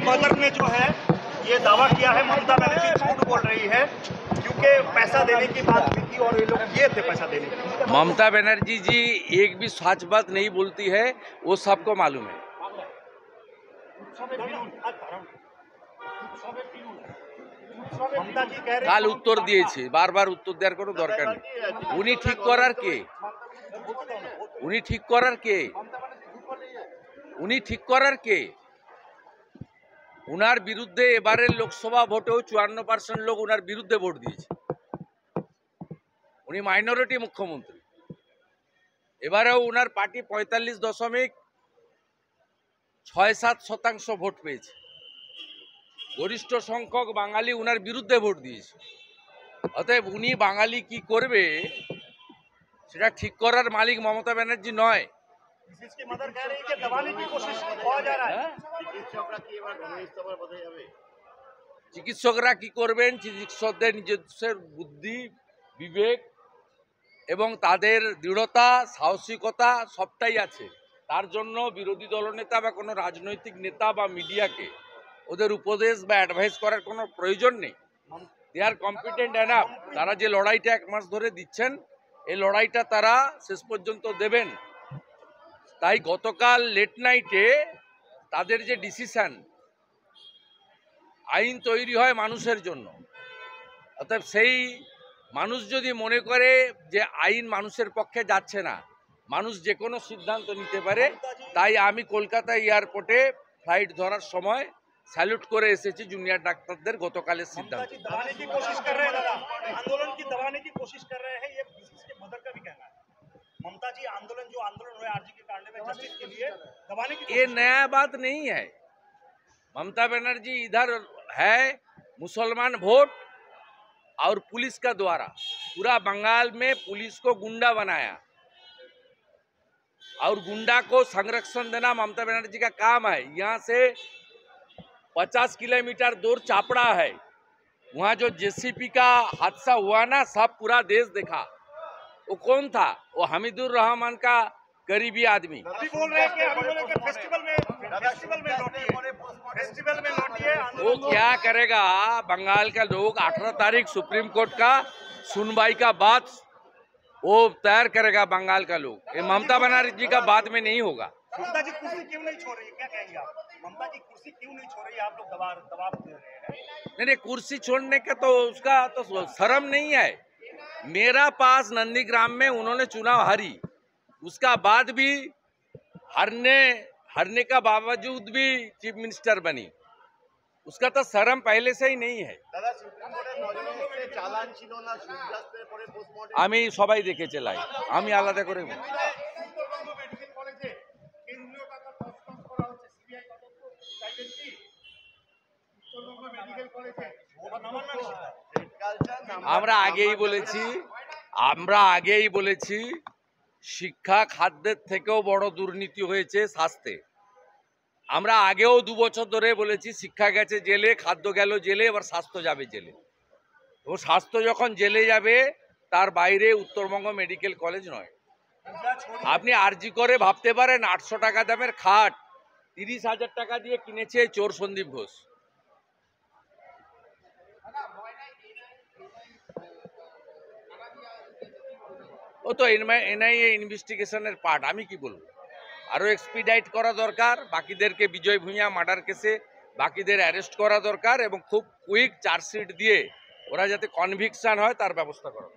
Mother ने जो है ये दावा किया है ममता बनर्जी झूठ बोल रही है क्योंकि पैसा देने की बात हुई थी और ये लोग ये थे पैसा देने की। ममता बनर्जी जी एक भी सच बात नहीं बोलती है, वो सबको मालूम है। কাল উত্তর দিয়েছি, বারবার উত্তর দেওয়ার কোনো দরকার নেই। উনি ঠিক করার কে? উনি ঠিক করার কে? উনি ঠিক করার কে? উনার বিরুদ্ধে এবারের লোকসভা ভোটেও 54% লোক উনার বিরুদ্ধে ভোট দিয়েছে। উনি মাইনরিটি মুখ্যমন্ত্রী। এবারেও উনার পার্টি 45.67% ভোট পেয়েছে। গরিষ্ঠ সংখ্যক বাঙালি উনার বিরুদ্ধে ভোট দিয়েছে। অতএব উনি বাঙালি কি করবে সেটা ঠিক করার মালিক মমতা ব্যানার্জি নয়। চিকিৎসকরা কি করবেন? চিকিৎসকদের নিজস্ব বুদ্ধি, বিবেক এবং তাদের দৃঢ়তা, সাহসিকতা সবটাই আছে। তার জন্য বিরোধী দলনেতা বা কোনো রাজনৈতিক নেতা বা মিডিয়াকে ওদের উপদেশ বা অ্যাডভাইস করার কোনো প্রয়োজন নেই। দে আর কম্পিটেন্ট এনাফ। তারা যে লড়াইটা 1 মাস ধরে দিচ্ছেন, এই লড়াইটা তারা শেষ পর্যন্ত দেবেন। তাই গতকাল লেট নাইটে তাদের যে ডিসিশন, আইন তৈরি হয় মানুষের জন্য। অর্থাৎ সেই মানুষ যদি মনে করে যে আইন মানুষের পক্ষে যাচ্ছে না, মানুষ যে কোনো সিদ্ধান্ত নিতে পারে, তাই আমি কলকাতা এয়ারপোর্টে ফ্লাইট ধরার সময় স্যালুট করে এসেছি জুনিয়র ডাক্তারদের গতকালের সিদ্ধান্ত। ये नया बात नहीं है। ममता बनर्जी इधर है मुसलमान वोट और पुलिस का द्वारा पूरा बंगाल में पुलिस को गुंडा बनाया और गुंडा को संरक्षण देना ममता बनर्जी का काम है। यहाँ से 50 किलोमीटर दूर चापड़ा है, वहाँ जो जेसीपी का हादसा हुआ ना, सब पूरा देश देखा। वो कौन था? वो हमीदुर रहमान का गरीबी आदमी। वो क्या करेगा? बंगाल का लोग 18 तारीख सुप्रीम कोर्ट का सुनवाई का बाद वो तैयार करेगा बंगाल का लोग। ये ममता बनर्जी का बाद में नहीं होगा। ममता जी कुर्सी क्यों नहीं छोड़ रही, क्या कहेंगे आप? ममता जी कुर्सी क्यों नहीं छोड़ रही, आप लोग दबाव दे रहे हैं? नहीं, कुर्सी छोड़ने का तो उसका तो शर्म नहीं है। मेरा पास नंदीग्राम में उन्होंने चुनाव हारी, उसका बाद भी हारने का बावजूद भी चीफ मिनिस्टर बनी, उसका तो शर्म पहले से ही नहीं है। আমি সবাই দেখেছে লাইভ, আমি আলাদা করে আমরা আগেই বলেছি শিক্ষা খাদ্যের থেকেও বড় দুর্নীতি হয়েছে স্বাস্থ্যে। আমরা আগেও 2 বছর ধরে বলেছি শিক্ষা গেছে জেলে, খাদ্য গেল জেলে, এবার স্বাস্থ্য যাবে জেলে। ও স্বাস্থ্য যখন জেলে যাবে তার বাইরে উত্তরবঙ্গ মেডিকেল কলেজ নয়। আপনি আরজি করে ভাবতে পারেন 800 টাকা দামের খাট 30,000 টাকা দিয়ে কিনেছে চোর সন্দীপ ঘোষ। ও তো এনআইএ ইনভেস্টিগেশনের পার্ট। আমি কি বলবো? আরও এক্সপিডাইট করা দরকার, বাকিদেরকে বিজয় ভূঁইয়া মার্ডার কেসে বাকিদের অ্যারেস্ট করা দরকার এবং খুব কুইক চার্জশিট দিয়ে ওরা যাতে কনভিকশন হয় তার ব্যবস্থা করা।